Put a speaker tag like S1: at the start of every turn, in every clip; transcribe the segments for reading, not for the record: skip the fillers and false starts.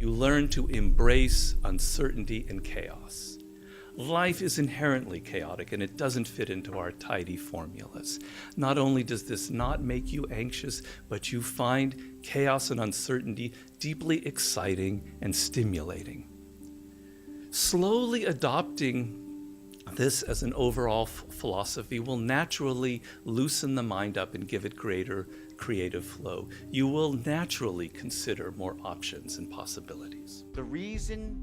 S1: You learn to embrace uncertainty and chaos. Life is inherently chaotic and it doesn't fit into our tidy formulas. Not only does this not make you anxious, but you find chaos and uncertainty deeply exciting and stimulating. Slowly adopting this as an overall philosophy will naturally loosen the mind up and give it greater creative flow. You will naturally consider more options and possibilities.
S2: The reason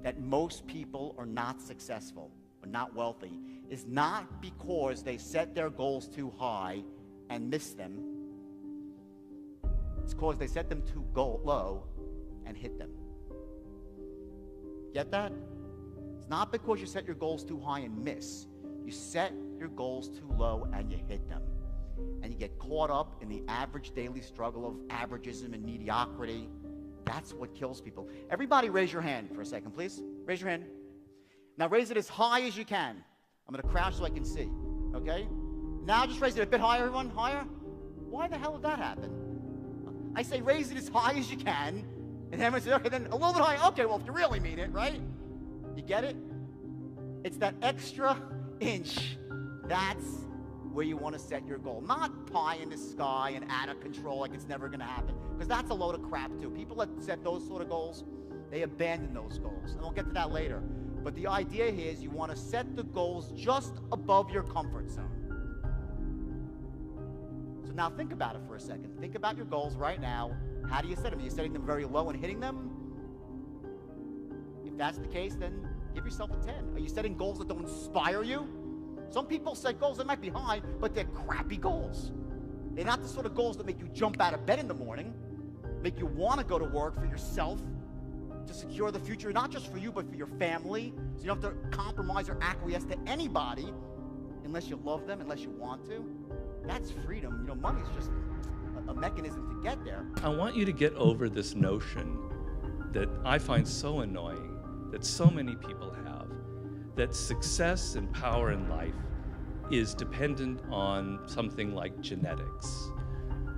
S2: that most people are not successful or not wealthy is not because they set their goals too high and miss them. It's because they set them too low and hit them. Get that? It's not because you set your goals too high and miss. You set your goals too low and you hit them. And you get caught up in the average daily struggle of averagism and mediocrity. That's what kills people. Everybody raise your hand for a second, please. Raise your hand. Now raise it as high as you can. I'm going to crouch so I can see, okay? Now just raise it a bit higher, everyone. Higher. Why the hell did that happen? I say raise it as high as you can, and everyone says, okay, then a little bit higher. Okay, well, if you really mean it, right? You get it? It's that extra inch. That's where you want to set your goal. Not pie in the sky and out of control like it's never going to happen. Because that's a load of crap too. People that set those sort of goals, they abandon those goals. And we'll get to that later. But the idea here is you want to set the goals just above your comfort zone. So now think about it for a second. Think about your goals right now. How do you set them? Are you setting them very low and hitting them? If that's the case, then give yourself a 10. Are you setting goals that don't inspire you? Some people set goals that might be high, but they're crappy goals. They're not the sort of goals that make you jump out of bed in the morning, make you want to go to work for yourself, to secure the future, not just for you, but for your family. So you don't have to compromise or acquiesce to anybody unless you love them, unless you want to. That's freedom. You know, money's just a mechanism to get there.
S1: I want you to get over this notion that I find so annoying, that so many people have, that success and power in life is dependent on something like genetics.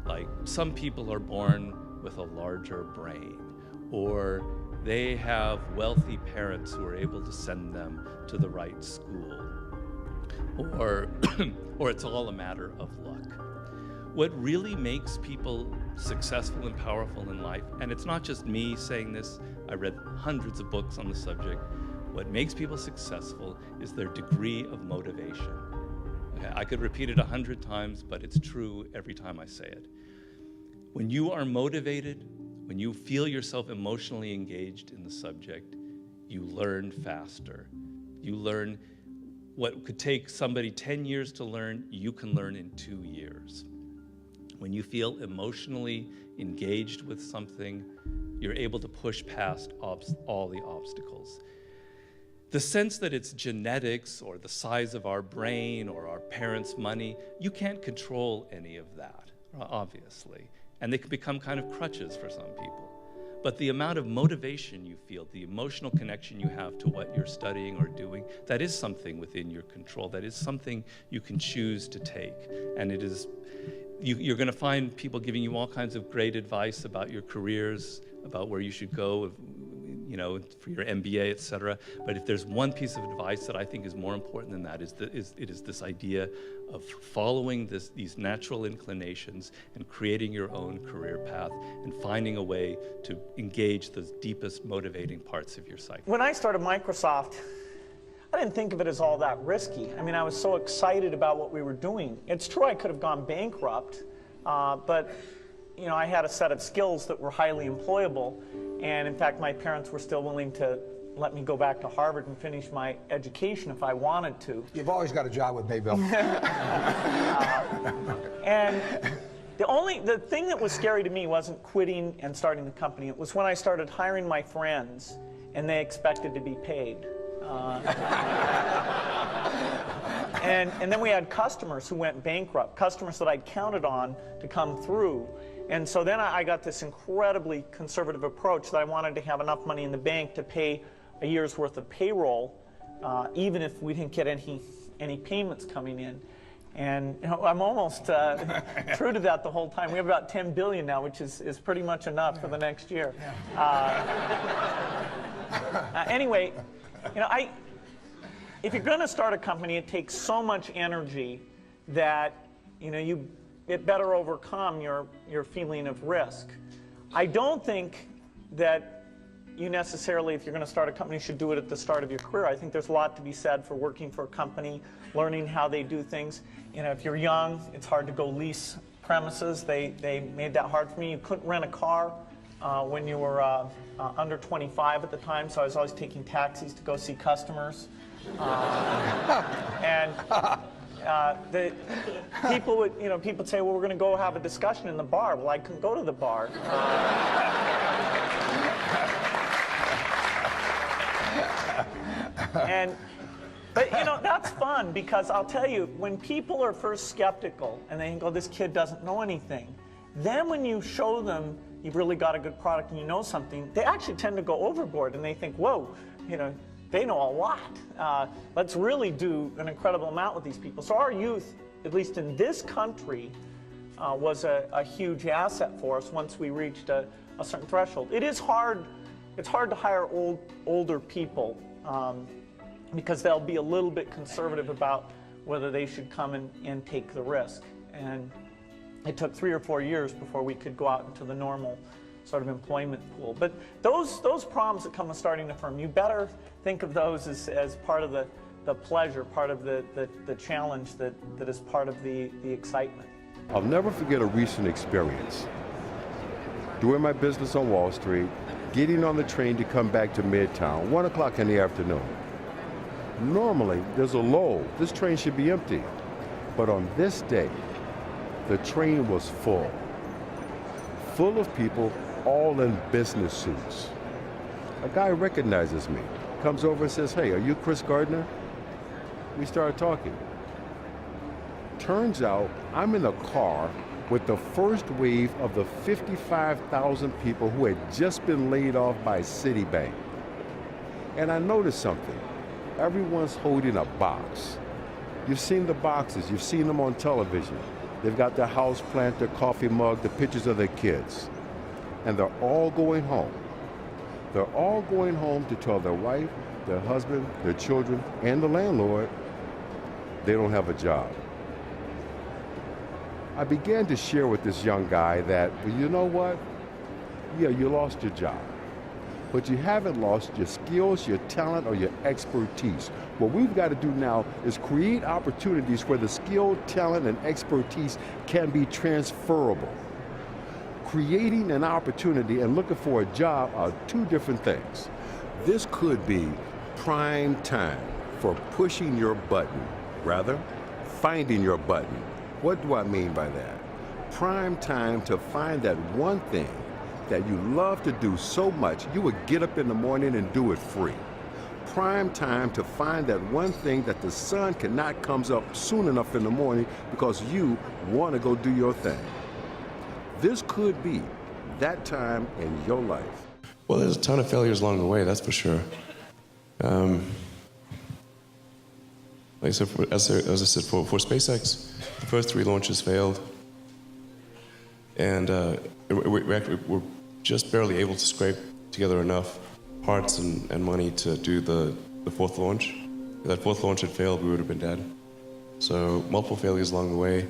S1: Like some people are born with a larger brain, or they have wealthy parents who are able to send them to the right school, or it's all a matter of luck. What really makes people successful and powerful in life, and it's not just me saying this, I read hundreds of books on the subject, what makes people successful is their degree of motivation. Okay? I could repeat it 100 times, but it's true every time I say it. When you are motivated, when you feel yourself emotionally engaged in the subject, you learn faster. You learn what could take somebody 10 years to learn, you can learn in 2 years. When you feel emotionally engaged with something, you're able to push past all the obstacles. The sense that it's genetics or the size of our brain or our parents' money, you can't control any of that, obviously. And they can become kind of crutches for some people. But the amount of motivation you feel, the emotional connection you have to what you're studying or doing, that is something within your control. That is something you can choose to take. And it is, you're going to find people giving you all kinds of great advice about your careers, about where you should go, you know, for your MBA, et cetera. But if there's one piece of advice that I think is more important than that, it is this idea of following these natural inclinations and creating your own career path and finding a way to engage the deepest motivating parts of your psyche.
S3: When I started Microsoft, I didn't think of it as all that risky. I mean, I was so excited about what we were doing. It's true I could have gone bankrupt, but you know, I had a set of skills that were highly employable, and in fact, my parents were still willing to let me go back to Harvard and finish my education if I wanted to.
S4: You've always got a job with me, Bill.
S3: And the thing that was scary to me wasn't quitting and starting the company. It was when I started hiring my friends and they expected to be paid. And then we had customers who went bankrupt, customers that I'd counted on to come through. And so then I got this incredibly conservative approach that I wanted to have enough money in the bank to pay a year's worth of payroll, even if we didn't get any payments coming in. And I'm almost true to that the whole time. We have about 10 billion now, which is pretty much enough for the next year. Anyway, if you're going to start a company, it takes so much energy that it better overcome your feeling of risk. I don't think that you necessarily, if you're going to start a company, should do it at the start of your career. I think there's a lot to be said for working for a company, learning how they do things. If you're young, it's hard to go lease premises. They made that hard for me. You couldn't rent a car when you were under 25 at the time, so I was always taking taxis to go see customers. And the people would, people say, well, we're going to go have a discussion in the bar. Well, I couldn't go to the bar. But that's fun, because I'll tell you, when people are first skeptical and they think, oh, this kid doesn't know anything, then when you show them you've really got a good product and you know something, they actually tend to go overboard and they think, whoa, they know a lot. Let's really do an incredible amount with these people. So our youth, at least in this country, was a huge asset for us once we reached a certain threshold. It is hard. It's hard to hire older people because they'll be a little bit conservative about whether they should come and take the risk. And it took 3 or 4 years before we could go out into the normal sort of employment pool. But those problems that come with starting a firm, you better think of those as part of the pleasure, part of the challenge that is part of the excitement.
S4: I'll never forget a recent experience. Doing my business on Wall Street, getting on the train to come back to Midtown, 1 o'clock in the afternoon. Normally, there's a lull. This train should be empty. But on this day, the train was full of people, all in business suits. A guy recognizes me, comes over and says, hey, are you Chris Gardner? We started talking. Turns out I'm in a car with the first wave of the 55,000 people who had just been laid off by Citibank. And I noticed something. Everyone's holding a box. You've seen the boxes, you've seen them on television. They've got their house plant, their coffee mug, the pictures of their kids. And they're all going home. They're all going home to tell their wife, their husband, their children, and the landlord they don't have a job. I began to share with this young guy that, well, you know what? Yeah, you lost your job, but you haven't lost your skills, your talent, or your expertise. What we've got to do now is create opportunities where the skill, talent, and expertise can be transferable. Creating an opportunity and looking for a job are two different things. This could be prime time for pushing your button, rather, finding your button. What do I mean by that? Prime time to find that one thing that you love to do so much, you would get up in the morning and do it free. Prime time to find that one thing that the sun cannot come up soon enough in the morning because you want to go do your thing. This could be that time in your life.
S5: Well, there's a ton of failures along the way, that's for sure. Like I said, as I said, for SpaceX, the first 3 launches failed. And we're just barely able to scrape together enough parts and money to do the 4th launch. If that 4th launch had failed, we would have been dead. So multiple failures along the way.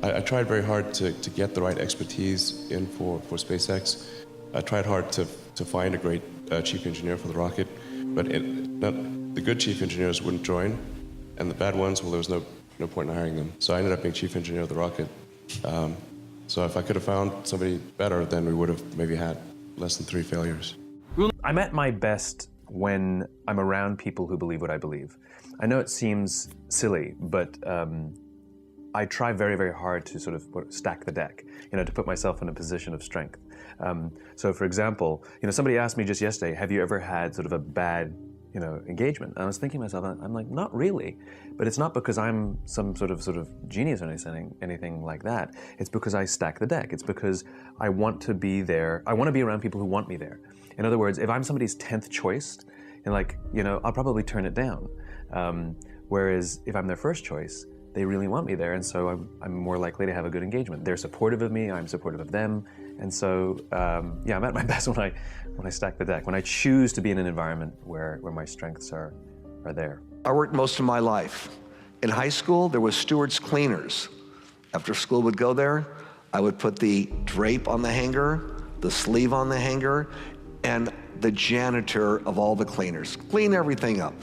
S5: I tried very hard to get the right expertise in for SpaceX. I tried hard to find a great chief engineer for the rocket, but the good chief engineers wouldn't join, and the bad ones, well, there was no point in hiring them. So I ended up being chief engineer of the rocket. So if I could have found somebody better, then we would have maybe had less than 3 failures.
S6: I'm at my best when I'm around people who believe what I believe. I know it seems silly, but I try very, very hard to sort of stack the deck, to put myself in a position of strength. So for example, somebody asked me just yesterday, have you ever had sort of a bad engagement? And I was thinking to myself, I'm like, not really, but it's not because I'm some sort of genius or anything like that. It's because I stack the deck. It's because I want to be there. I want to be around people who want me there. In other words, if I'm somebody's 10th choice, I'll probably turn it down. Whereas if I'm their first choice, they really want me there, and so I'm more likely to have a good engagement. They're supportive of me, I'm supportive of them, and so yeah, I'm at my best when I stack the deck, when I choose to be in an environment where my strengths are there.
S7: I worked most of my life. In high school, there was stewards cleaners. After school would go there, I would put the drape on the hanger, the sleeve on the hanger, and the janitor of all the cleaners. Clean everything up.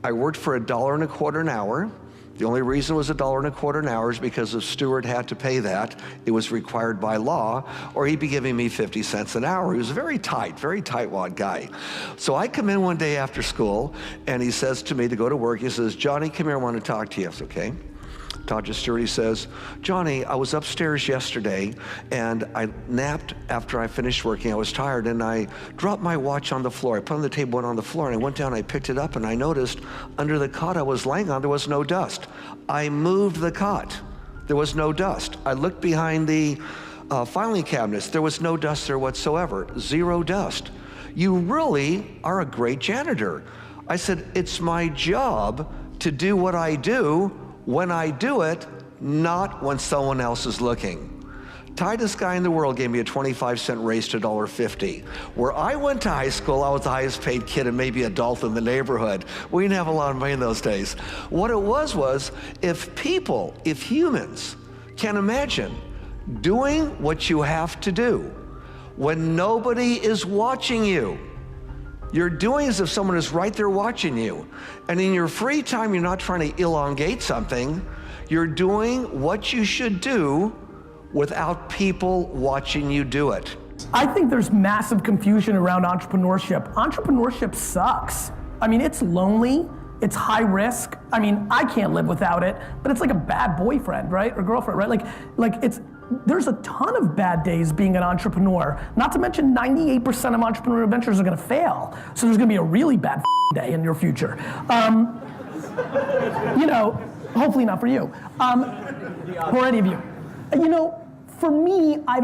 S7: I worked for $1.25 an hour. The only reason it was $1.25 an hour is because the steward had to pay that. It was required by law, or he'd be giving me 50 cents an hour. He was a very tightwad guy. So I come in one day after school, and he says to me to go to work, he says, "Johnny, come here, I want to talk to you." I said, "Okay." Talk to the steward, he says, "Johnny, I was upstairs yesterday and I napped after I finished working. I was tired and I dropped my watch on the floor. I put it on the table, went on the floor, and I went down, I picked it up, and I noticed under the cot I was laying on, there was no dust. I moved the cot. There was no dust. I looked behind the filing cabinets. There was no dust there whatsoever. Zero dust. You really are a great janitor." I said, "It's my job to do what I do when I do it, not when someone else is looking." Tightest guy in the world gave me a 25-cent raise to $1.50. Where I went to high school, I was the highest paid kid and maybe adult in the neighborhood. We didn't have a lot of money in those days. What it was if humans can imagine doing what you have to do when nobody is watching you, you're doing as if someone is right there watching you. And in your free time, you're not trying to elongate something. You're doing what you should do without people watching you do it.
S8: I think there's massive confusion around entrepreneurship. Entrepreneurship sucks. I mean, it's lonely, it's high risk. I mean, I can't live without it, but it's like a bad boyfriend, right? Or girlfriend, right? There's a ton of bad days being an entrepreneur. Not to mention 98% of entrepreneurial ventures are gonna fail. So there's gonna be a really bad day in your future. You know, hopefully not for you, or any of you. You know, for me, I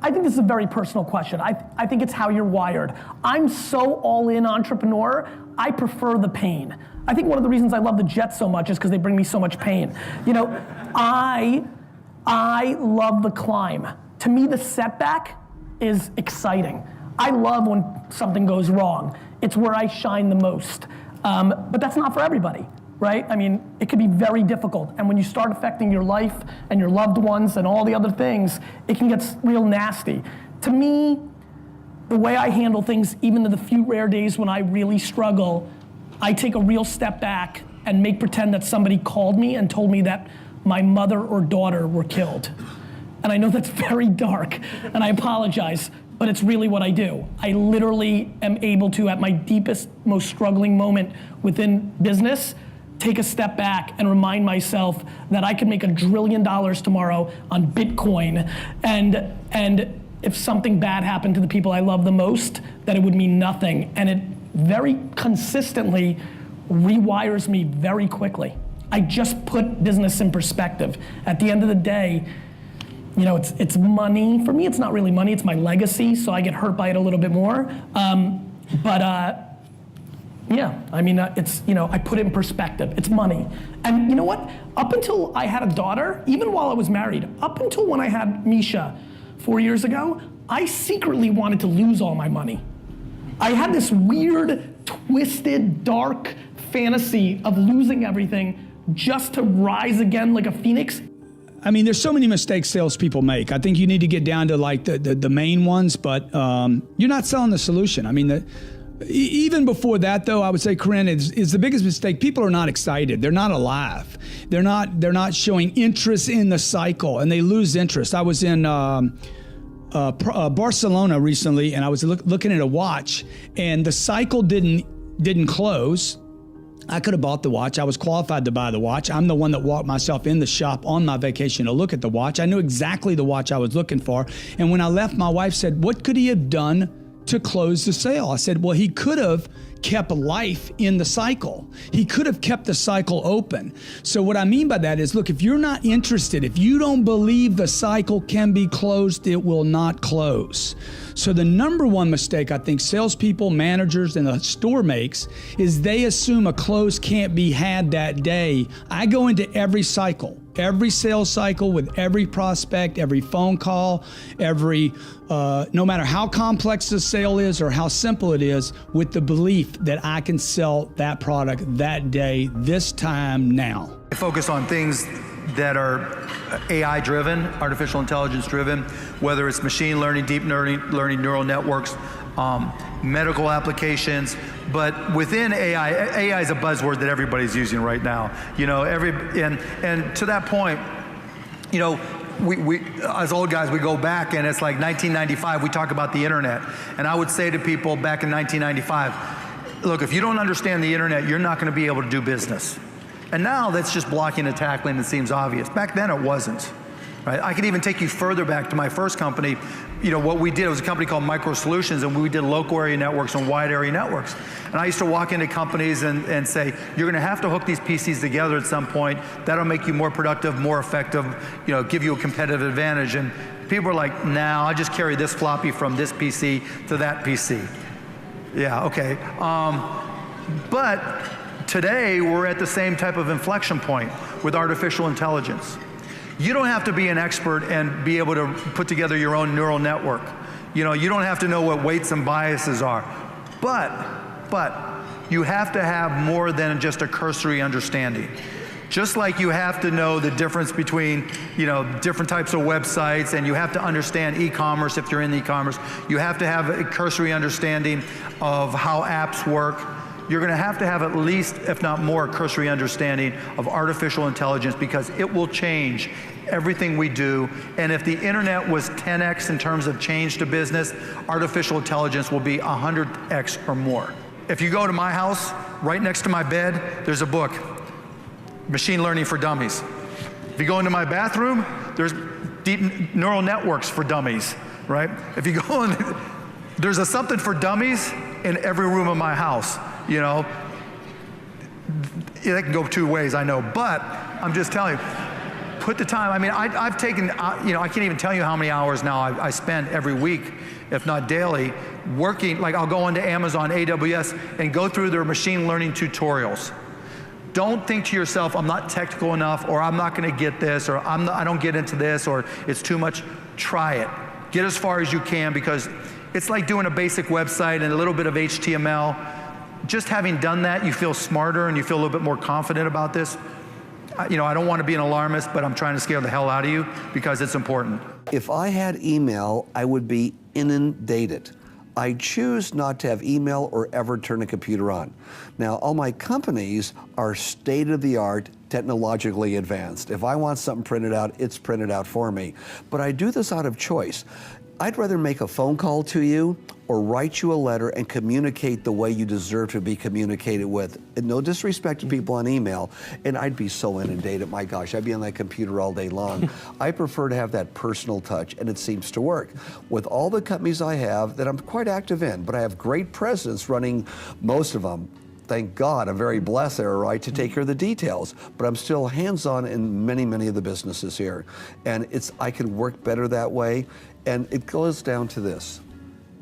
S8: think this is a very personal question. I think it's how you're wired. I'm so all in entrepreneur, I prefer the pain. I think one of the reasons I love the Jets so much is because they bring me so much pain. You know, I love the climb. To me, the setback is exciting. I love when something goes wrong. It's where I shine the most. But that's not for everybody, right? I mean, it can be very difficult. And when you start affecting your life and your loved ones and all the other things, it can get real nasty. To me, the way I handle things, even in the few rare days when I really struggle, I take a real step back and make pretend that somebody called me and told me that my mother or daughter were killed. And I know that's very dark, and I apologize, but it's really what I do. I literally am able to, at my deepest, most struggling moment within business, take a step back and remind myself that I could make $1 trillion tomorrow on Bitcoin, and if something bad happened to the people I love the most, that it would mean nothing. And it very consistently rewires me very quickly. I just put business in perspective. At the end of the day, you know, it's money. For me, it's not really money, it's my legacy, so I get hurt by it a little bit more. Yeah, I mean, it's, you know, I put it in perspective. It's money. And you know what? Up until I had a daughter, even while I was married, up until when I had Misha 4 years ago, I secretly wanted to lose all my money. I had this weird, twisted, dark fantasy of losing everything just to rise again like a phoenix.
S9: I mean, there's so many mistakes salespeople make. I think you need to get down to like the main ones, but you're not selling the solution. I mean, even before that, though, I would say, Corinne, is the biggest mistake. People are not excited. They're not alive. They're not showing interest in the cycle, and they lose interest. I was in Barcelona recently, and I was looking at a watch, and the cycle didn't close. I could have bought the watch. I was qualified to buy the watch. I'm the one that walked myself in the shop on my vacation to look at the watch. I knew exactly the watch I was looking for. And when I left, my wife said, "What could he have done to close the sale. I said, well, he could have kept life in the cycle. He could have kept the cycle open. So what I mean by that is, look, if you're not interested, if you don't believe the cycle can be closed, it will not close. So the number one mistake I think salespeople, managers, and the store makes is they assume a close can't be had that day. I go into every cycle, every sales cycle with every prospect, every phone call, no matter how complex the sale is or how simple it is, with the belief that I can sell that product that day, this time, now.
S10: I focus on things that are AI driven, artificial intelligence driven, whether it's machine learning, deep learning neural networks, medical applications. But within AI is a buzzword that everybody's using right now. And to that point, we as old guys, we go back, and it's like 1995, we talk about the internet. And I would say to people back in 1995, look, if you don't understand the internet, you're not going to be able to do business. And now that's just blocking and tackling. It seems obvious. Back then it wasn't. Right? I could even take you further back to my first company. What we did, it was a company called Micro Solutions, and we did local area networks and wide area networks. And I used to walk into companies and say, you're going to have to hook these PCs together at some point. That'll make you more productive, more effective, give you a competitive advantage. And people are like, nah, I just carry this floppy from this PC to that PC. Yeah, okay. But today, we're at the same type of inflection point with artificial intelligence. You don't have to be an expert and be able to put together your own neural network. You don't have to know what weights and biases are. But you have to have more than just a cursory understanding. Just like you have to know the difference between, different types of websites, and you have to understand e-commerce if you're in e-commerce. You have to have a cursory understanding of how apps work. You're going to have at least, if not more, cursory understanding of artificial intelligence, because it will change everything we do. And if the internet was 10x in terms of change to business, artificial intelligence will be 100x or more. If you go to my house, right next to my bed, there's a book, Machine Learning for Dummies. If you go into my bathroom, there's deep neural networks for dummies, right? If you go in, there's a something for dummies in every room of my house. It can go two ways, I know, but I'm just telling you, put the time. I mean, I've taken, I can't even tell you how many hours now I spend every week, if not daily, working. Like, I'll go into Amazon, AWS, and go through their machine learning tutorials. Don't think to yourself, I'm not technical enough, or I'm not going to get this, or I don't get into this, or it's too much. Try it. Get as far as you can, because it's like doing a basic website and a little bit of HTML. Just having done that, you feel smarter and you feel a little bit more confident about this. I don't want to be an alarmist, but I'm trying to scare the hell out of you because it's important.
S7: If I had email, I would be inundated. I choose not to have email or ever turn a computer on. Now, all my companies are state-of-the-art, technologically advanced. If I want something printed out, it's printed out for me. But I do this out of choice. I'd rather make a phone call to you or write you a letter and communicate the way you deserve to be communicated with. And no disrespect to people on email, and I'd be so inundated, my gosh, I'd be on that computer all day long. I prefer to have that personal touch, and it seems to work. With all the companies I have that I'm quite active in, but I have great presence running most of them. Thank God, I'm very blessed there, right, to take care of the details. But I'm still hands-on in many, many of the businesses here. And I can work better that way. And it goes down to this.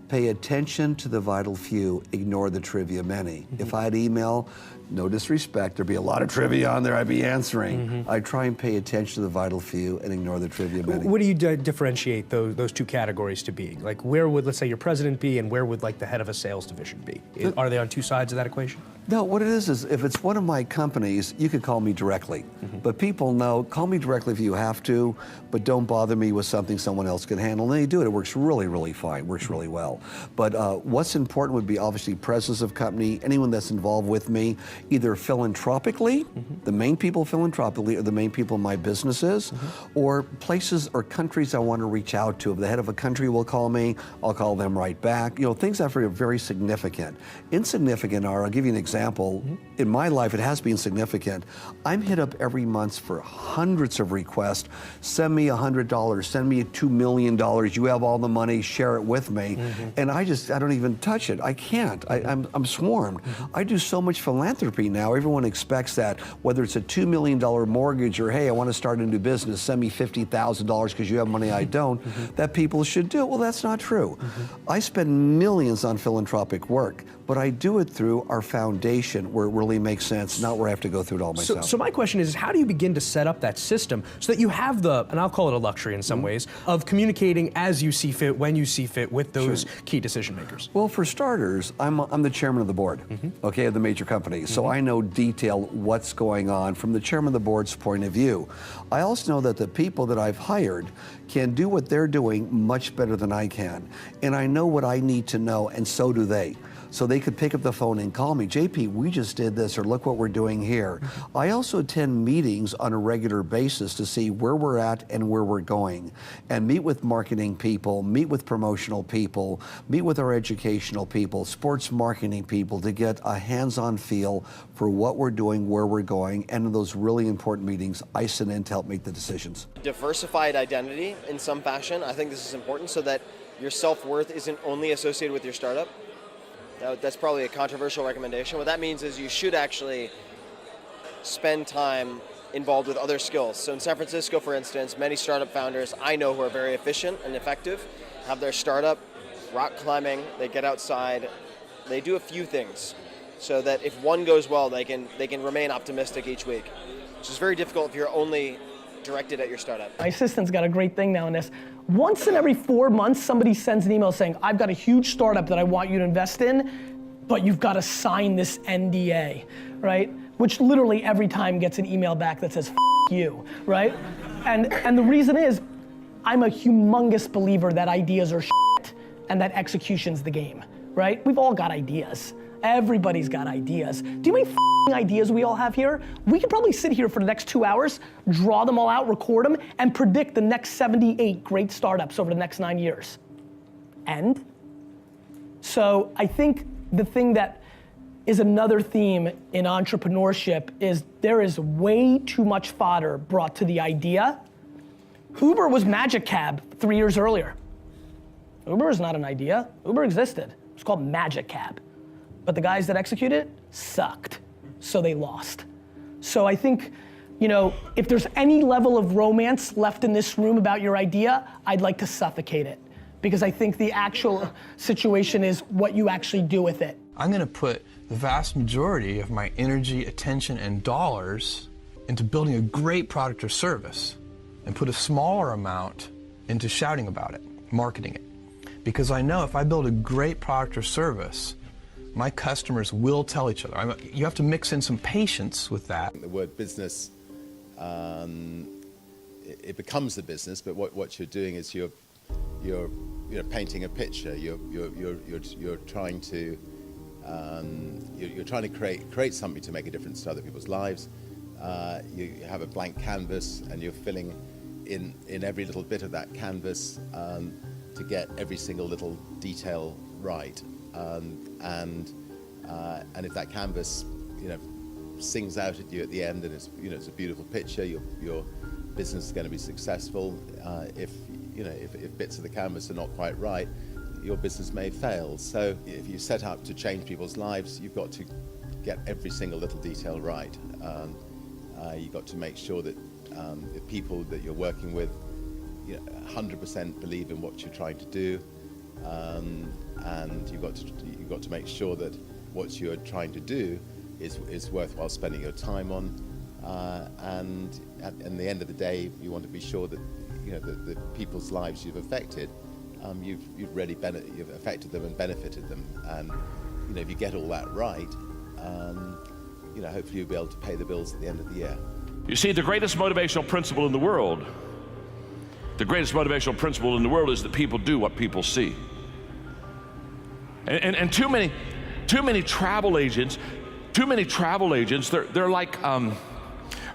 S7: Pay attention to the vital few, ignore the trivia many. If I had email, no disrespect, there'd be a lot of trivia on there I'd be answering. I try and pay attention to the vital few and ignore the trivia many.
S11: What do you differentiate those two categories to be? Like, where would, let's say, your president be, and where would, like, the head of a sales division be? Are they on two sides of that equation?
S7: No, what it is if it's one of my companies, you could call me directly. But people know, call me directly if you have to, but don't bother me with something someone else can handle. And they do it. It works really, really fine, works really well. But what's important would be obviously presidents of company, anyone that's involved with me, either philanthropically, the main people philanthropically are the main people in my businesses, or places or countries I want to reach out to. If the head of a country will call me, I'll call them right back. Things that are very significant. Insignificant are, I'll give you an example. example, in my life, it has been significant. I'm hit up every month for hundreds of requests. Send me $100, send me $2 million, you have all the money, share it with me. And I don't even touch it. I can't, I'm swarmed. I do so much philanthropy now. Everyone expects that, whether it's a $2 million mortgage or, hey, I want to start a new business, send me $50,000 because you have money I don't, that people should do. Well, that's not true. I spend millions on philanthropic work, but I do it through our foundation where it really makes sense, not where I have to go through it all myself.
S11: So my question is, how do you begin to set up that system so that you have the, and I'll call it a luxury in some ways, of communicating as you see fit, when you see fit with those key decision makers?
S7: Well, for starters, I'm the chairman of the board, okay, of the major companies. So I know detail what's going on from the chairman of the board's point of view. I also know that the people that I've hired can do what they're doing much better than I can. And I know what I need to know, and so do they. So they could pick up the phone and call me, JP, we just did this, or look what we're doing here. I also attend meetings on a regular basis to see where we're at and where we're going, and meet with marketing people, meet with promotional people, meet with our educational people, sports marketing people, to get a hands-on feel for what we're doing, where we're going, and in those really important meetings, I sit in to help make the decisions.
S12: Diversified identity in some fashion. I think this is important so that your self-worth isn't only associated with your startup. That's probably a controversial recommendation. What that means is you should actually spend time involved with other skills. So in San Francisco, for instance, many startup founders I know who are very efficient and effective have their startup rock climbing, they get outside, they do a few things so that if one goes well, they can remain optimistic each week, which is very difficult if you're only directed at your startup.
S8: My assistant's got a great thing now in this. Once in every 4 months, somebody sends an email saying, I've got a huge startup that I want you to invest in, but you've got to sign this NDA, right? Which literally every time gets an email back that says, F you, right? And the reason is, I'm a humongous believer that ideas are shit and that execution's the game, right? We've all got ideas. Everybody's got ideas. Do you know how many ideas we all have here? We could probably sit here for the next 2 hours, draw them all out, record them, and predict the next 78 great startups over the next 9 years. And so I think the thing that is another theme in entrepreneurship is there is way too much fodder brought to the idea. Uber was Magic Cab 3 years earlier. Uber is not an idea. Uber existed. It was called Magic Cab. But the guys that executed it sucked, so they lost. So I think, you know, if there's any level of romance left in this room about your idea, I'd like to suffocate it. Because I think the actual situation is what you actually do with it.
S13: I'm gonna put the vast majority of my energy, attention, and dollars into building a great product or service, and put a smaller amount into shouting about it, marketing it. Because I know if I build a great product or service, my customers will tell each other. You have to mix in some patience with that.
S14: The word business, it becomes a business, but what you're doing is you're painting a picture. You're trying to create something to make a difference to other people's lives. You have a blank canvas, and you're filling in every little bit of that canvas to get every single little detail right. And if that canvas, sings out at you at the end, and it's a beautiful picture, your business is going to be successful. If bits of the canvas are not quite right, your business may fail. So if you set out to change people's lives, you've got to get every single little detail right. You've got to make sure that the people that you're working with 100% believe in what you're trying to do. And you've got to make sure that what you're trying to do is worthwhile spending your time on. And at the end of the day, you want to be sure that the people's lives you've affected, you've affected them and benefited them. And if you get all that right, hopefully you'll be able to pay the bills at the end of the year.
S15: You see, the greatest motivational principle in the world, is that people do what people see. And too many travel agents, they're like,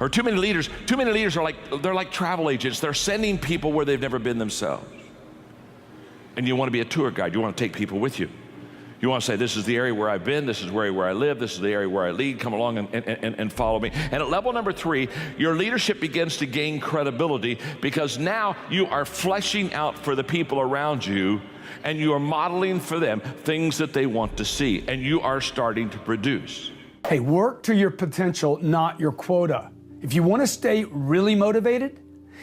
S15: or too many leaders are like travel agents. They're sending people where they've never been themselves. And you want to be a tour guide. You want to take people with you. You want to say, this is the area where I've been, this is where I live, this is the area where I lead, come along and follow me. And at level number 3, your leadership begins to gain credibility because now you are fleshing out for the people around you and you are modeling for them things that they want to see, and you are starting to produce.
S9: Hey, work to your potential, not your quota. If you want to stay really motivated,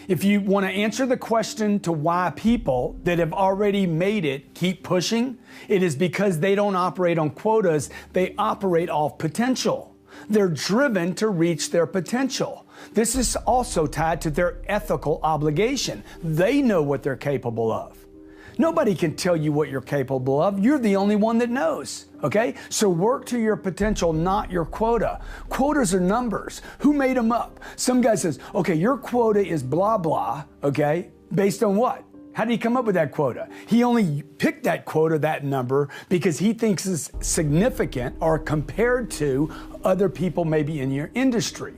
S9: if you want to answer the question to why people that have already made it keep pushing, it is because they don't operate on quotas, they operate off potential. They're driven to reach their potential. This is also tied to their ethical obligation. They know what they're capable of. Nobody can tell you what you're capable of. You're the only one that knows, okay? So work to your potential, not your quota. Quotas are numbers. Who made them up? Some guy says, okay, your quota is blah, blah, okay? Based on what? How did he come up with that quota? He only picked that quota, that number, because he thinks it's significant or compared to other people maybe in your industry.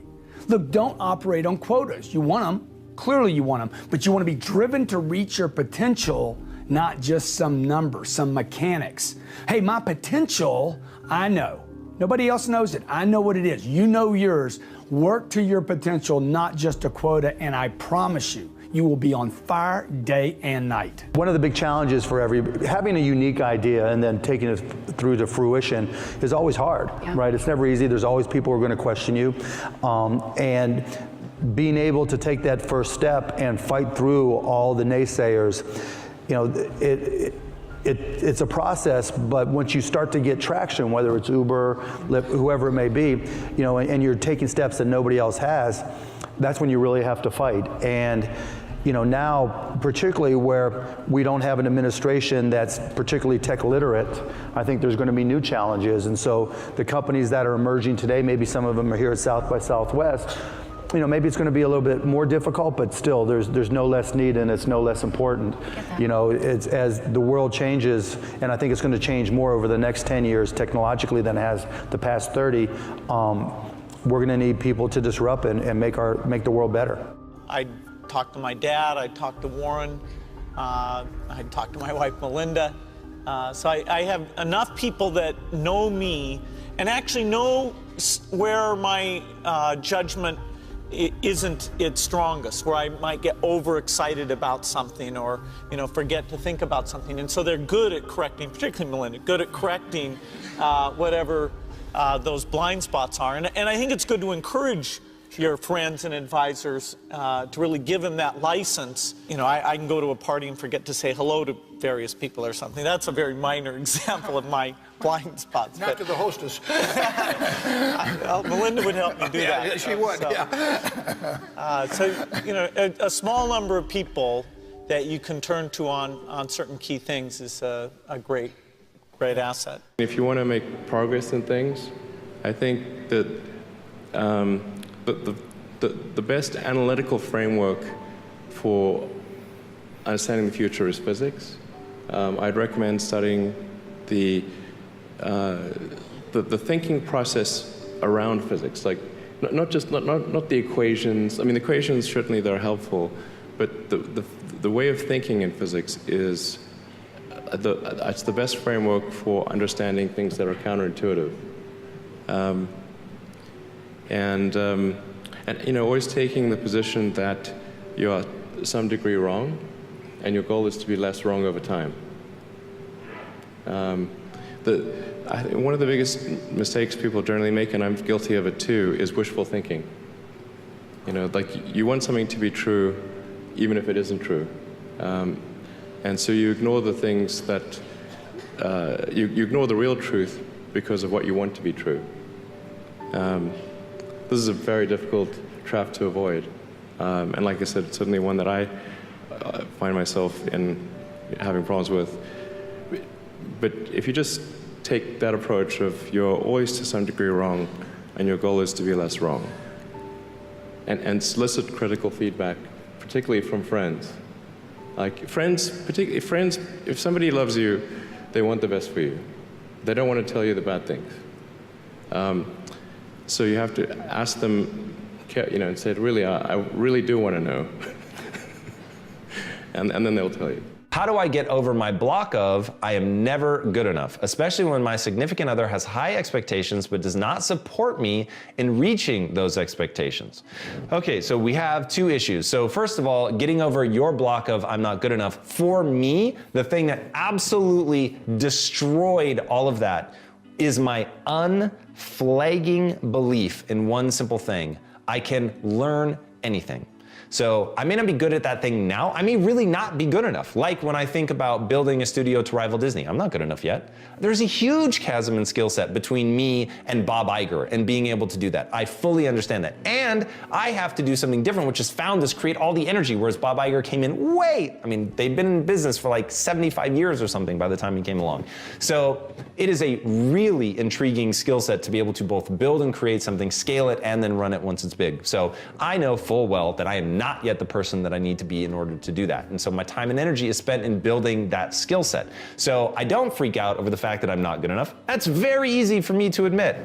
S9: Look, don't operate on quotas. You want them, clearly you want them, but you want to be driven to reach your potential, not just some number, some mechanics. Hey, my potential, I know. Nobody else knows it. I know what it is. You know yours. Work to your potential, not just a quota, and I promise you, you will be on fire day and night.
S16: One of the big challenges for having a unique idea and then taking it through to fruition is always hard, right? It's never easy. There's always people who are going to question you. And being able to take that first step and fight through all the naysayers, you know, it's a process, but once you start to get traction, whether it's Uber, Lyft, whoever it may be, you know, and you're taking steps that nobody else has, that's when you really have to fight. And you know, now, particularly where we don't have an administration that's particularly tech literate, I think there's going to be new challenges. And so the companies that are emerging today, maybe some of them are here at South by Southwest, you know, maybe it's going to be a little bit more difficult, but still there's no less need and it's no less important. You know, it's as the world changes, and I think it's going to change more over the next 10 years technologically than it has the past 30, we're going to need people to disrupt and make the world better.
S3: I talked to my dad, I talked to Warren, I talked to my wife Melinda. So I have enough people that know me and actually know where my judgment isn't its strongest, where I might get overexcited about something or, you know, forget to think about something. And so they're good at correcting, particularly Melinda, good at correcting whatever those blind spots are. And I think it's good to encourage your friends and advisors to really give them that license. You know, I can go to a party and forget to say hello to various people or something. That's a very minor example of my blind spots.
S17: Not to the hostess.
S3: Well, Melinda would help me do that.
S17: Yeah, she would,
S3: so,
S17: yeah.
S3: So, you know, a small number of people that you can turn to on certain key things is a great asset.
S5: If you want to make progress in things, I think that the best analytical framework for understanding the future is physics. I'd recommend studying the thinking process around physics, like not the equations. I mean, the equations certainly they're helpful, but the way of thinking in physics is it's the best framework for understanding things that are counterintuitive. And you know, always taking the position that you are to some degree wrong, and your goal is to be less wrong over time. I think one of the biggest mistakes people generally make, and I'm guilty of it too, is wishful thinking. You know, like you want something to be true, even if it isn't true, and so you ignore the things that you ignore the real truth because of what you want to be true. This is a very difficult trap to avoid. And like I said, it's certainly one that I find myself in having problems with. But if you just take that approach of you're always to some degree wrong, and your goal is to be less wrong, and solicit critical feedback, particularly from friends. Like friends, particularly friends, if somebody loves you, they want the best for you. They don't want to tell you the bad things. So you have to ask them, you know, and say, really, I really do want to know. and then they'll tell you.
S18: how do I get over my block of I am never good enough, especially when my significant other has high expectations but does not support me in reaching those expectations? Okay, so we have two issues. So first of all, getting over your block of I'm not good enough. For me, the thing that absolutely destroyed all of that is my unflagging belief in one simple thing. I can learn anything. So I may not be good at that thing now. I may really not be good enough. Like when I think about building a studio to rival Disney, I'm not good enough yet. There's a huge chasm in skill set between me and Bob Iger and being able to do that. I fully understand that. And I have to do something different, which is found this create all the energy, whereas Bob Iger came in they've been in business for like 75 years or something by the time he came along. So it is a really intriguing skill set to be able to both build and create something, scale it, and then run it once it's big. So I know full well that I am not yet the person that I need to be in order to do that. And so my time and energy is spent in building that skill set. So I don't freak out over the fact that I'm not good enough. That's very easy for me to admit.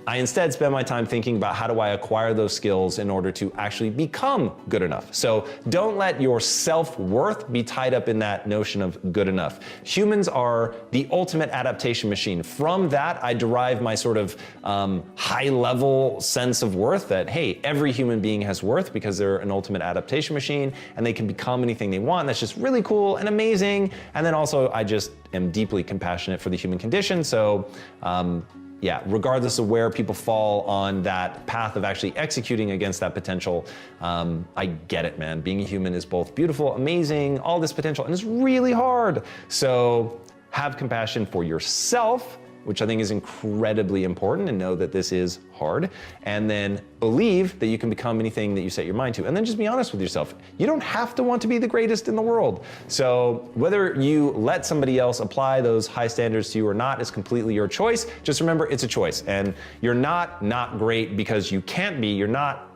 S18: I instead spend my time thinking about how do I acquire those skills in order to actually become good enough. So don't let your self-worth be tied up in that notion of good enough. Humans are the ultimate adaptation machine. From that, I derive my sort of high-level sense of worth that, hey, every human being has worth because they're an ultimate adaptation machine and they can become anything they want. That's just really cool and amazing. And then also, I just am deeply compassionate for the human condition. So, yeah, regardless of where people fall on that path of actually executing against that potential, I get it, man. Being a human is both beautiful, amazing, all this potential, and it's really hard. So have compassion for yourself, which I think is incredibly important, and know that this is hard. And then believe that you can become anything that you set your mind to. And then just be honest with yourself. You don't have to want to be the greatest in the world. So whether you let somebody else apply those high standards to you or not is completely your choice. Just remember, it's a choice. And you're not great because you can't be. You're not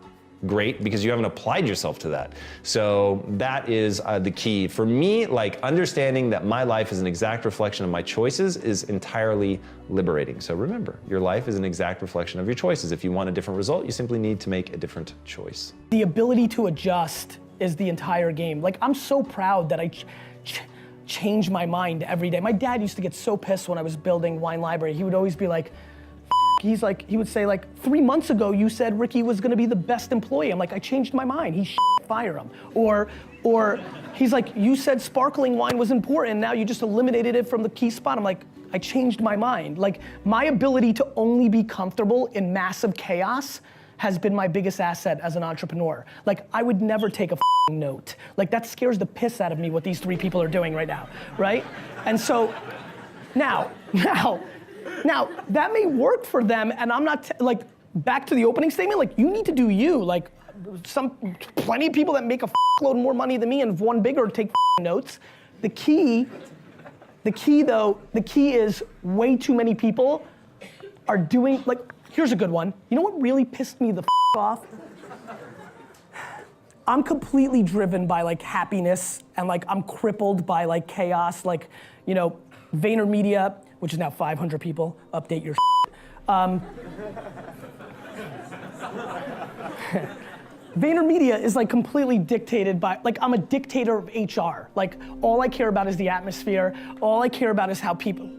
S18: great because you haven't applied yourself to that. So that is the key. For me, like understanding that my life is an exact reflection of my choices is entirely liberating. So remember, your life is an exact reflection of your choices. If you want a different result, you simply need to make a different choice.
S8: The ability to adjust is the entire game. Like, I'm so proud that I change my mind every day. My dad used to get so pissed when I was building Wine Library. He would always be like, he would say like, 3 months ago you said Ricky was gonna be the best employee. I'm like, I changed my mind. He fire him. Or he's like, you said sparkling wine was important, now you just eliminated it from the key spot. I'm like, I changed my mind. Like, my ability to only be comfortable in massive chaos has been my biggest asset as an entrepreneur. Like, I would never take a note. Like, that scares the piss out of me what these 3 people are doing right now, right? And so, now, that may work for them, and I'm not, like, back to the opening statement, like, you need to do you. Like, plenty of people that make a load more money than me and have won bigger take notes. The key is way too many people are doing, like, here's a good one. You know what really pissed me the off? I'm completely driven by, like, happiness, and, like, I'm crippled by, like, chaos. Like, you know, VaynerMedia, which is now 500 people, update your VaynerMedia is like completely dictated by, like, I'm a dictator of HR. Like, all I care about is the atmosphere. All I care about is how people,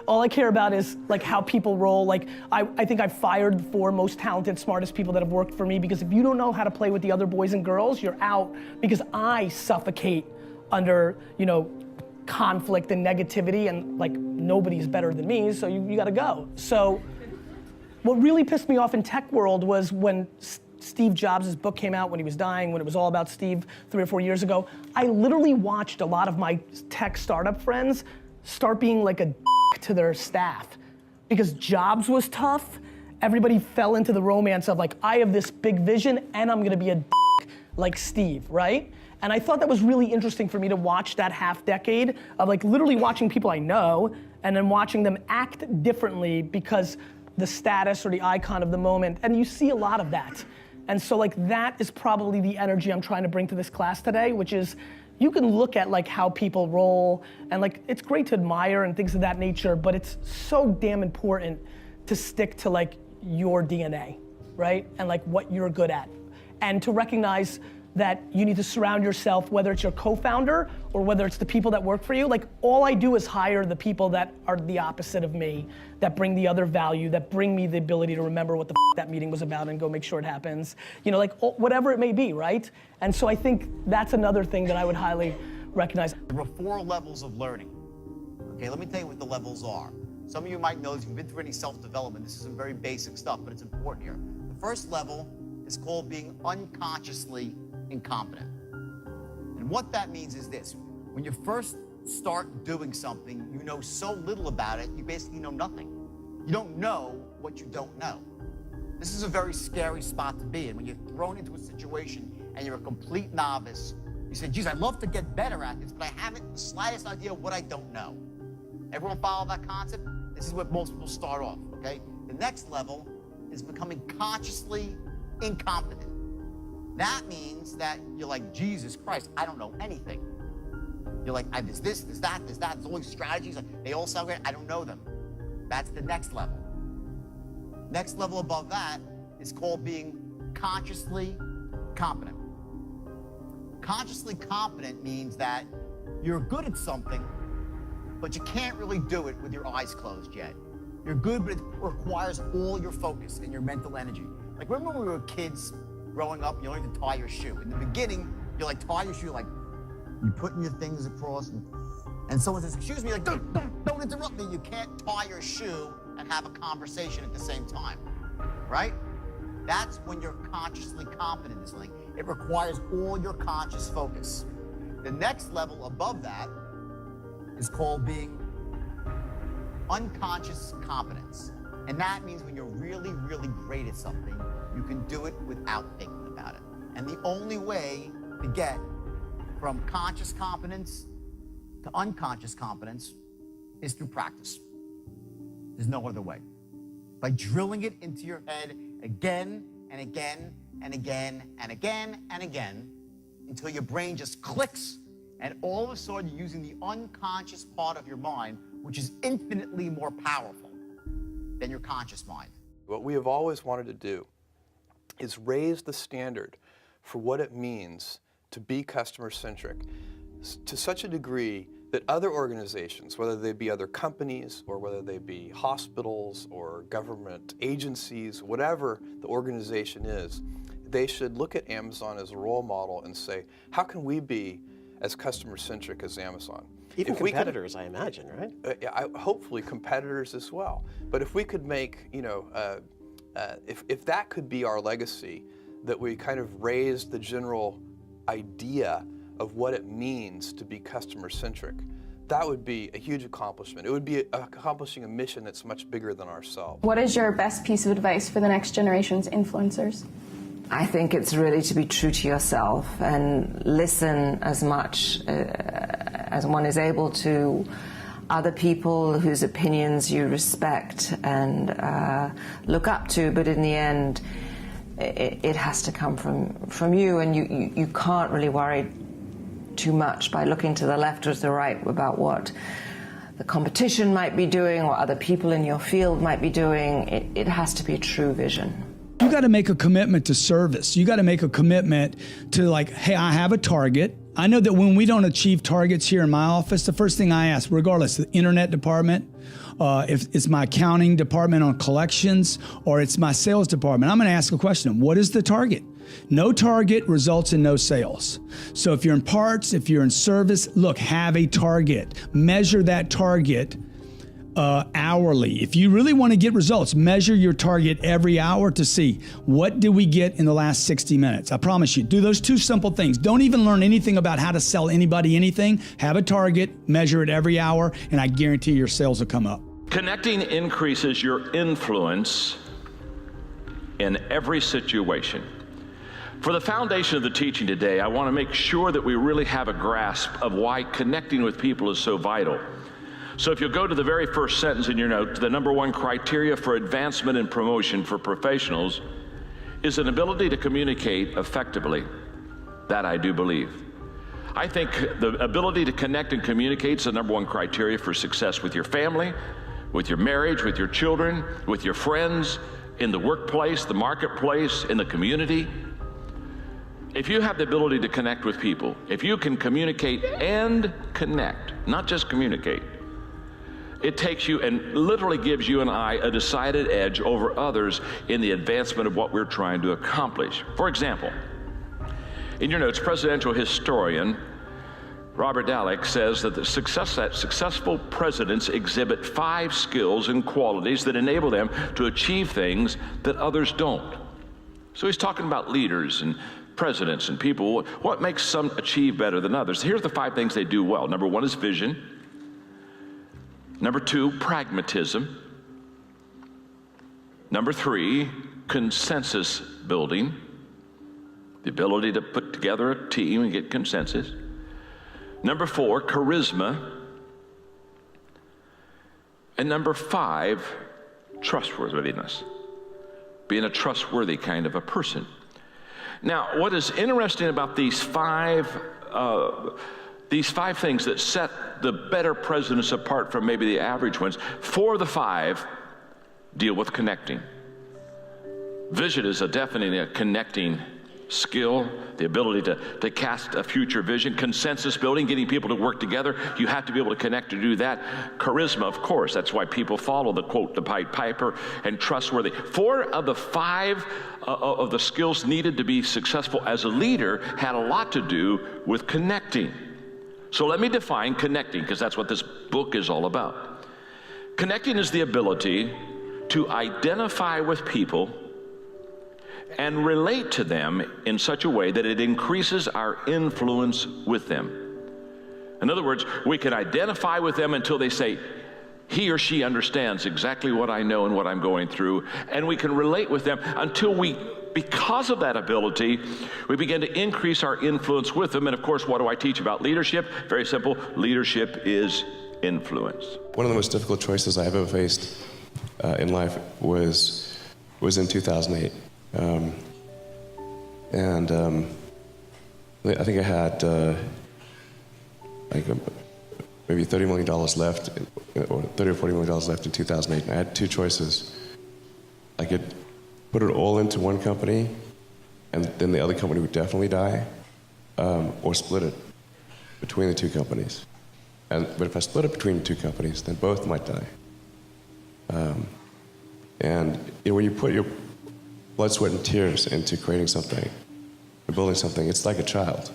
S8: all I care about is like how people roll. Like, I think I fired the 4 most talented, smartest people that have worked for me, because if you don't know how to play with the other boys and girls, you're out, because I suffocate under, you know, conflict and negativity, and like, nobody's better than me, so you gotta go. So what really pissed me off in tech world was when Steve Jobs' book came out, when he was dying, when it was all about Steve 3 or 4 years ago. I literally watched a lot of my tech startup friends start being like a to their staff, because Jobs was tough. Everybody fell into the romance of, like, I have this big vision and I'm gonna be a like Steve, right? And I thought that was really interesting for me to watch that half decade of, like, literally watching people I know and then watching them act differently because the status or the icon of the moment, and you see a lot of that. And so, like, that is probably the energy I'm trying to bring to this class today, which is, you can look at, like, how people roll, and, like, it's great to admire and things of that nature, but it's so damn important to stick to, like, your DNA, right? And, like, what you're good at. And to recognize that you need to surround yourself, whether it's your co-founder or whether it's the people that work for you. Like, all I do is hire the people that are the opposite of me, that bring the other value, that bring me the ability to remember what the that meeting was about and go make sure it happens. You know, like whatever it may be, right? And so I think that's another thing that I would highly recognize.
S2: There are 4 levels of learning. Okay, let me tell you what the levels are. Some of you might know, if you've been through any self-development, this is some very basic stuff, but it's important here. The first level is called being unconsciously incompetent. And what that means is this: when you first start doing something, you know so little about it, you basically know nothing. You don't know what you don't know. This is a very scary spot to be in. When you're thrown into a situation and you're a complete novice, you say, geez, I'd love to get better at this, but I haven't the slightest idea of what I don't know. Everyone follow that concept? This is what most people start off, okay? The next level is becoming consciously incompetent. That means that you're like, Jesus Christ, I don't know anything. You're like, there's this, there's that, there's all these strategies, they all sound great, I don't know them. That's the next level. Next level above that is called being consciously competent. Consciously competent means that you're good at something, but you can't really do it with your eyes closed yet. You're good, but it requires all your focus and your mental energy. Like, remember when we were kids growing up, you learned to tie your shoe. In the beginning, you're like, tie your shoe, like, you're putting your fingers across, and someone says, excuse me, like, don't interrupt me. You can't tie your shoe and have a conversation at the same time, right? That's when you're consciously competent in something. It requires all your conscious focus. The next level above that is called being unconscious competence. And that means when you're really, really great at something, you can do it without thinking about it. And the only way to get from conscious competence to unconscious competence is through practice. There's no other way. By drilling it into your head again and again and again and again and again until your brain just clicks, and all of a sudden you're using the unconscious part of your mind, which is infinitely more powerful than your conscious mind.
S13: What we have always wanted to do is raise the standard for what it means to be customer-centric to such a degree that other organizations, whether they be other companies or whether they be hospitals or government agencies, whatever the organization is, they should look at Amazon as a role model and say, how can we be as customer-centric as Amazon?
S19: Even competitors, I imagine, right?
S13: Hopefully competitors as well. But if we could make, if that could be our legacy, that we kind of raised the general idea of what it means to be customer-centric, that would be a huge accomplishment. It would be accomplishing a mission that's much bigger than ourselves.
S20: What is your best piece of advice for the next generation's influencers?
S21: I think it's really to be true to yourself and listen as much as one is able to other people whose opinions you respect and look up to, but in the end, it has to come from you, and you can't really worry too much by looking to the left or to the right about what the competition might be doing or other people in your field might be doing. It has to be a true vision.
S9: You got to make a commitment to service. You got to make a commitment to, like, hey, I have a target. I know that when we don't achieve targets here in my office, the first thing I ask, regardless of the internet department, if it's my accounting department on collections, or it's my sales department, I'm going to ask a question. What is the target? No target results in no sales. So if you're in parts, if you're in service, look, have a target. Measure that target hourly. If you really want to get results, measure your target every hour to see what did we get in the last 60 minutes. I promise you, do those 2 simple things. Don't even learn anything about how to sell anybody anything. Have a target, measure it every hour, and I guarantee your sales will come up.
S15: Connecting increases your influence in every situation. For the foundation of the teaching today, I want to make sure that we really have a grasp of why connecting with people is so vital. So if you'll go to the very first sentence in your note, the number 1 criteria for advancement and promotion for professionals is an ability to communicate effectively. That I do believe. I think the ability to connect and communicate is the number 1 criteria for success with your family, with your marriage, with your children, with your friends, in the workplace, the marketplace, in the community. If you have the ability to connect with people, if you can communicate and connect, not just communicate, it takes you and literally gives you and I a decided edge over others in the advancement of what we're trying to accomplish. For example, in your notes, presidential historian Robert Dallek says that successful presidents exhibit 5 skills and qualities that enable them to achieve things that others don't. So he's talking about leaders and presidents and people. What makes some achieve better than others? Here's the 5 things they do well. Number 1 is vision. Number 2, pragmatism. Number 3, consensus building. The ability to put together a team and get consensus. Number 4, charisma. And number 5, trustworthiness. Being a trustworthy kind of a person. Now, what is interesting about these five things that set the better presidents apart from maybe the average ones, 4 of the 5 deal with connecting. Vision is definitely a connecting skill, the ability to cast a future vision. Consensus building, getting people to work together. You have to be able to connect to do that. Charisma, of course, that's why people follow the quote, the Pied Piper, and trustworthy. 4 of the 5 of the skills needed to be successful as a leader had a lot to do with connecting. So let me define connecting, because that's what this book is all about. Connecting is the ability to identify with people and relate to them in such a way that it increases our influence with them. In other words, we can identify with them until they say, he or she understands exactly what I know and what I'm going through, and we can relate with them until because of that ability, we begin to increase our influence with them. And of course, what do I teach about leadership? Very simple, leadership is influence.
S5: One of the most difficult choices I've ever faced in life was in 2008. I think I had maybe $30 million left, or $30 or $40 million left in 2008. And I had 2 choices. I could put it all into one company, and then the other company would definitely die, or split it between the 2 companies. But if I split it between the 2 companies, then both might die. And when you put your blood, sweat, and tears into creating something, and building something, it's like a child.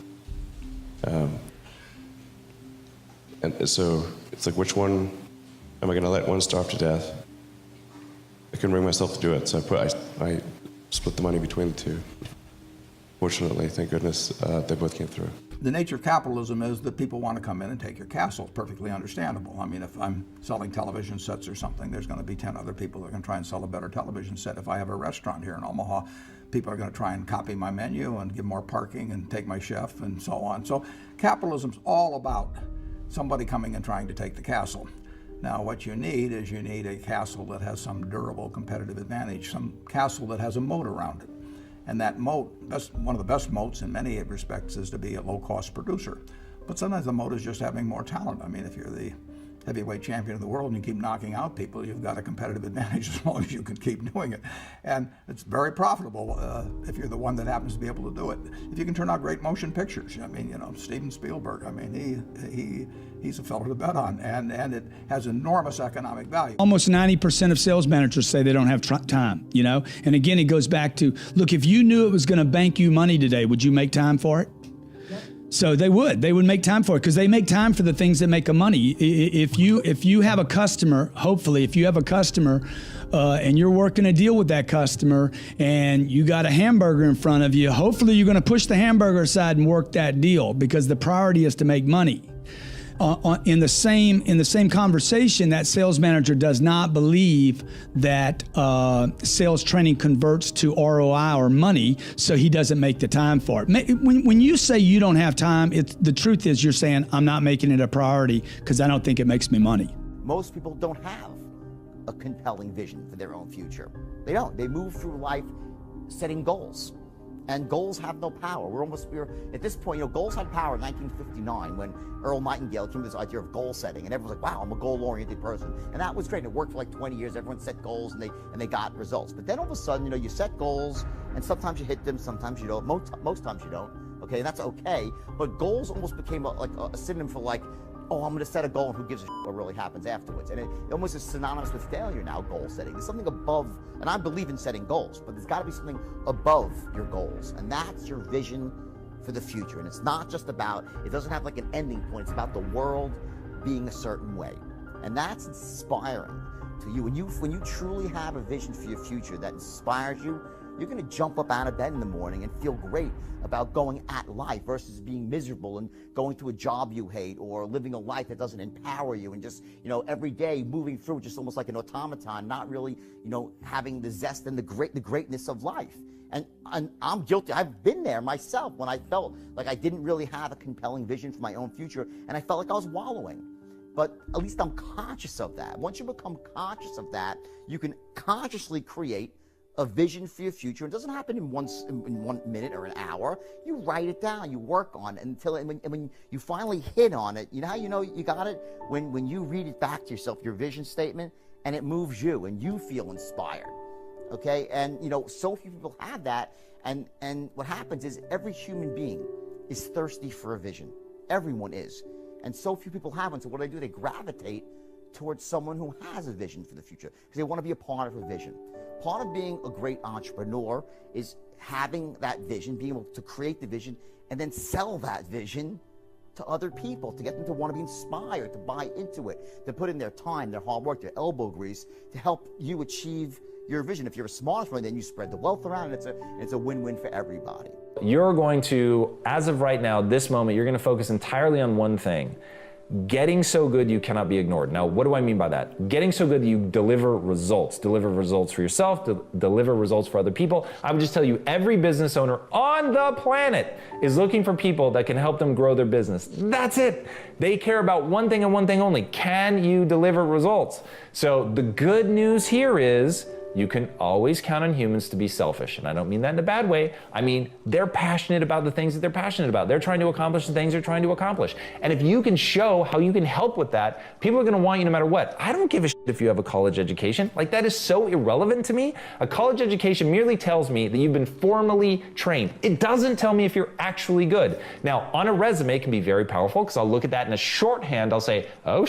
S5: And so it's like, which one am I going to let one starve to death? I couldn't bring myself to do it, so I split the money between the 2. Fortunately, thank goodness, they both came through.
S17: The nature of capitalism is that people want to come in and take your castle. Perfectly understandable. I mean, if I'm selling television sets or something, there's going to be 10 other people that are going to try and sell a better television set. If I have a restaurant here in Omaha, people are going to try and copy my menu and give more parking and take my chef and so on. So capitalism's all about somebody coming and trying to take the castle. Now, what you need is a castle that has some durable competitive advantage, some castle that has a moat around it. And that moat, one of the best moats in many respects, is to be a low-cost producer. But sometimes the moat is just having more talent. I mean, if you're the heavyweight champion of the world and you keep knocking out people, you've got a competitive advantage as long as you can keep doing it. And it's very profitable if you're the one that happens to be able to do it. If you can turn out great motion pictures, I mean, Steven Spielberg, I mean, he's a fellow to bet on, and it has enormous economic value.
S9: Almost 90% of sales managers say they don't have time, And again, it goes back to, look, if you knew it was going to bank you money today, would you make time for it? So they would make time for it, because they make time for the things that make them money. If you have a customer, hopefully, if you have a customer and you're working a deal with that customer and you got a hamburger in front of you, hopefully you're going to push the hamburger aside and work that deal, because the priority is to make money. In the same conversation, that sales manager does not believe that sales training converts to ROI or money, so he doesn't make the time for it. When you say you don't have time, the truth is you're saying, I'm not making it a priority because I don't think it makes me money.
S2: Most people don't have a compelling vision for their own future. They don't. They move through life setting goals. And goals have no power. We're at this point, goals had power in 1959 when Earl Nightingale came with this idea of goal setting, and everyone's like, wow, I'm a goal-oriented person. And that was great. And it worked for like 20 years. Everyone set goals and they got results. But then all of a sudden, you set goals, and sometimes you hit them, sometimes you don't. Most times you don't. Okay, and that's okay. But goals almost became a synonym for like, oh, I'm going to set a goal, and who gives a shit what really happens afterwards. And it almost is synonymous with failure now, goal setting. There's something above, and I believe in setting goals, but there's got to be something above your goals, and that's your vision for the future. And it's not just about, it doesn't have like an ending point, it's about the world being a certain way. And that's inspiring to you. When you truly have a vision for your future that inspires you, you're going to jump up out of bed in the morning and feel great about going at life versus being miserable and going to a job you hate or living a life that doesn't empower you and just, every day moving through just almost like an automaton, not really, having the zest and the greatness of life. And I'm guilty. I've been there myself when I felt like I didn't really have a compelling vision for my own future and I felt like I was wallowing. But at least I'm conscious of that. Once you become conscious of that, you can consciously create a vision for your future. It doesn't happen in 1 minute or an hour. You write it down, you work on it when you finally hit on it, how you got it? When you read it back to yourself, your vision statement, and it moves you and you feel inspired. Okay? And so few people have that, and what happens is every human being is thirsty for a vision. Everyone is. And so few people have one. So what do? They gravitate towards someone who has a vision for the future because they want to be a part of a vision. Part of being a great entrepreneur is having that vision, being able to create the vision and then sell that vision to other people, to get them to want to be inspired, to buy into it, to put in their time, their hard work, their elbow grease to help you achieve your vision. If you're a smart one, then you spread the wealth around, and it's a win-win for everybody.
S18: You're going to, as of right now, this moment, you're going to focus entirely on one thing. Getting so good you cannot be ignored. Now, what do I mean by that? Getting so good that you deliver results for yourself, deliver results for other people. I would just tell you, every business owner on the planet is looking for people that can help them grow their business. That's it. They care about one thing and one thing only. Can you deliver results? So the good news here is you can always count on humans to be selfish. And I don't mean that in a bad way. I mean, they're passionate about the things that they're passionate about. They're trying to accomplish the things they're trying to accomplish. And if you can show how you can help with that, people are gonna want you no matter what. I don't give a shit if you have a college education. Like, that is so irrelevant to me. A college education merely tells me that you've been formally trained. It doesn't tell me if you're actually good. Now, on a resume, it can be very powerful because I'll look at that in a shorthand, I'll say, oh,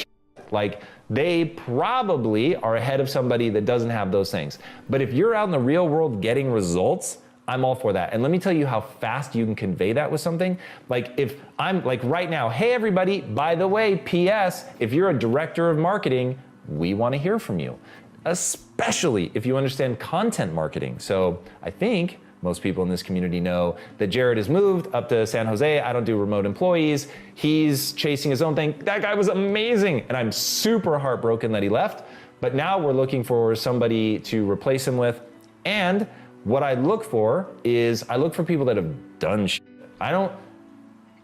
S18: like, they probably are ahead of somebody that doesn't have those things. But if you're out in the real world getting results, I'm all for that. And let me tell you how fast you can convey that with something. Like, if I'm like right now, hey everybody, by the way, PS, if you're a director of marketing, we want to hear from you, especially if you understand content marketing. So I think most people in this community know that Jared has moved up to San Jose. I don't do remote employees. He's chasing his own thing. That guy was amazing. And I'm super heartbroken that he left. But now we're looking for somebody to replace him with. And what I look for is I look for people that have done shit. I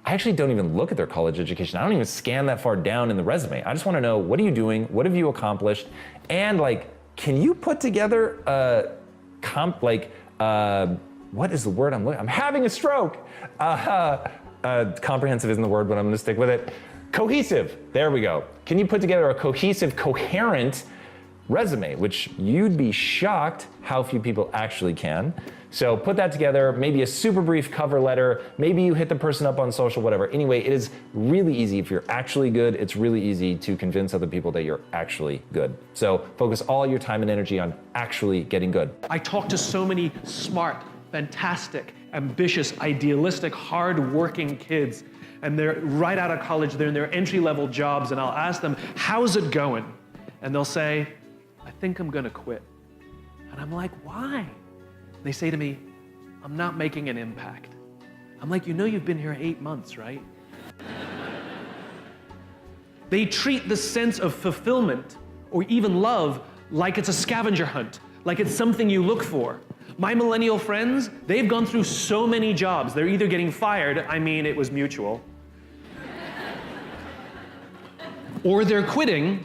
S18: actually don't even look at their college education. I don't even scan that far down in the resume. I just want to know, what are you doing? What have you accomplished? And like, can you put together a what is the word I'm having a stroke. Comprehensive isn't the word, but I'm gonna stick with it. Cohesive, there we go. Can you put together a cohesive, coherent resume, which you'd be shocked how few people actually can. So put that together, maybe a super brief cover letter, maybe you hit the person up on social, whatever. Anyway, it is really easy. If you're actually good, it's really easy to convince other people that you're actually good. So focus all your time and energy on actually getting good.
S1: I talk to so many smart, fantastic, ambitious, idealistic, hard-working kids, and they're right out of college, they're in their entry-level jobs, and I'll ask them, how's it going? And they'll say, I think I'm gonna quit. And I'm like, why? They say to me, I'm not making an impact. I'm like, you know you've been here 8 months, right? They treat the sense of fulfillment or even love like it's a scavenger hunt, like it's something you look for. My millennial friends, they've gone through so many jobs. They're either getting fired, I mean, it was mutual, or they're quitting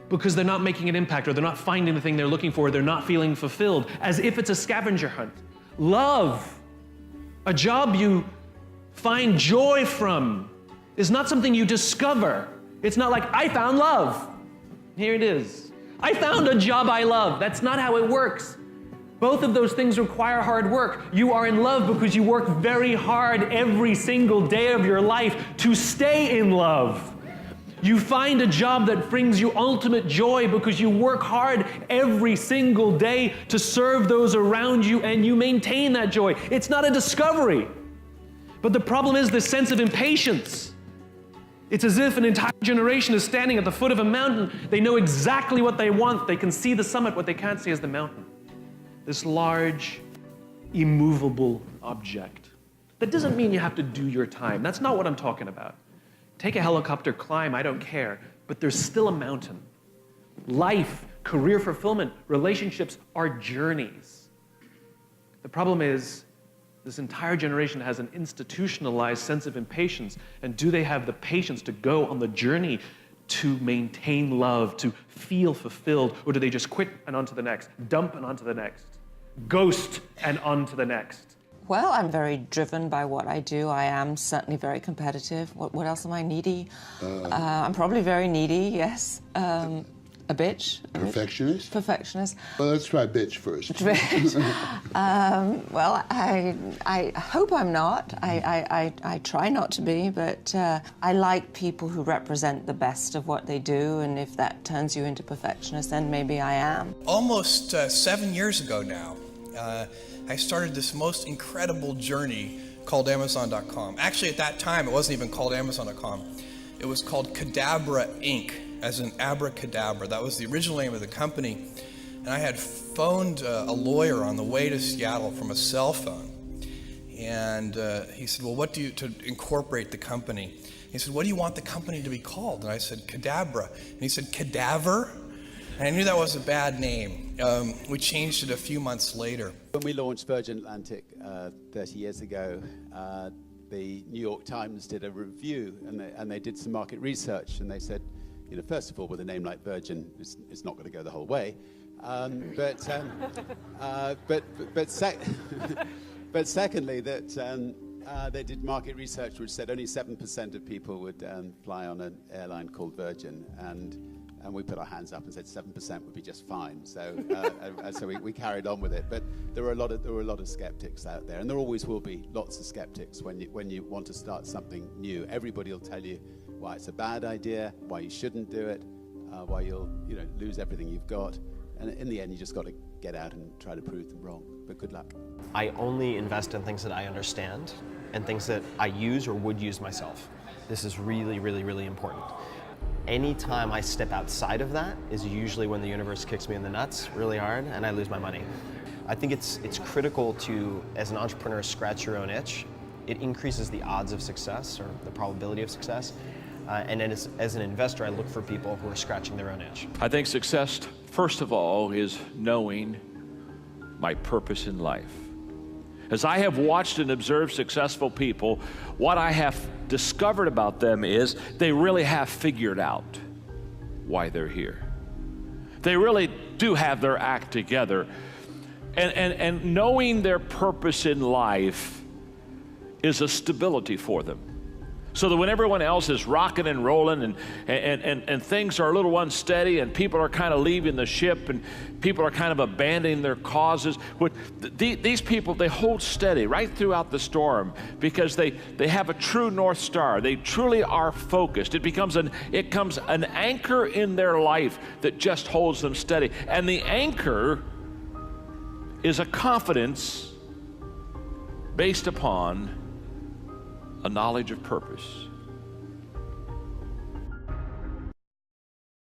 S1: because they're not making an impact, or they're not finding the thing they're looking for, they're not feeling fulfilled, as if it's a scavenger hunt. Love A job you find joy from is not something you discover. It's not like, I found love. Here it is. I found a job I love. That's not how it works. Both of those things require hard work. You are in love because you work very hard every single day of your life to stay in love. You find a job that brings you ultimate joy because you work hard every single day to serve those around you, and you maintain that joy. It's not a discovery. But the problem is this sense of impatience. It's as if an entire generation is standing at the foot of a mountain. They know exactly what they want. They can see the summit. What they can't see is the mountain. This large, immovable object. That doesn't mean you have to do your time. That's not what I'm talking about. Take a helicopter, climb, I don't care. But there's still a mountain. Life, career fulfillment, relationships are journeys. The problem is, this entire generation has an institutionalized sense of impatience. And do they have the patience to go on the journey to maintain love, to feel fulfilled? Or do they just quit and on to the next, dump and on to the next, ghost and on to the next?
S21: Well, I'm very driven by what I do. I am certainly very competitive. What else am I? Needy? I'm probably very needy, yes. A bitch.
S4: Perfectionist?
S21: Perfectionist.
S4: Well, let's try bitch first.
S21: Well, I hope I'm not. I try not to be, but I like people who represent the best of what they do, and if that turns you into perfectionist, then maybe I am.
S22: Almost 7 years ago now, I started this most incredible journey called Amazon.com. Actually, at that time, it wasn't even called Amazon.com. It was called Cadabra Inc., as in abracadabra. That was the original name of the company. And I had phoned a lawyer on the way to Seattle from a cell phone. And he said, well, what do you, to incorporate the company? He said, what do you want the company to be called? And I said, Cadabra. And he said, Cadaver? And I knew that was a bad name. We changed it a few months later.
S14: When we launched Virgin Atlantic 30 years ago, the New York Times did a review, and they did some market research, and they said, you know, first of all, with a name like Virgin, it's not going to go the whole way. But secondly, that they did market research which said only 7% of people would fly on an airline called Virgin, and we put our hands up and said 7% would be just fine. So so we carried on with it. But there were a lot of skeptics out there, and there always will be lots of skeptics when you want to start something new. Everybody will tell you why it's a bad idea, why you shouldn't do it, why you'll lose everything you've got. And in the end, you just got to get out and try to prove them wrong. But good luck.
S19: I only invest in things that I understand and things that I use or would use myself. This is really, really, really important. Anytime I step outside of that is usually when the universe kicks me in the nuts really hard and I lose my money. I think it's critical to, as an entrepreneur, scratch your own itch. It increases the odds of success or the probability of success. And then as an investor, I look for people who are scratching their own itch.
S15: I think success, first of all, is knowing my purpose in life. As I have watched and observed successful people, what I have discovered about them is they really have figured out why they're here. They really do have their act together. And knowing their purpose in life is a stability for them. So that when everyone else is rocking and rolling and things are a little unsteady and people are kind of leaving the ship and people are kind of abandoning their causes, these people, they hold steady right throughout the storm because they have a true North Star. They truly are focused. It becomes an anchor in their life that just holds them steady. And the anchor is a confidence based upon a knowledge of purpose.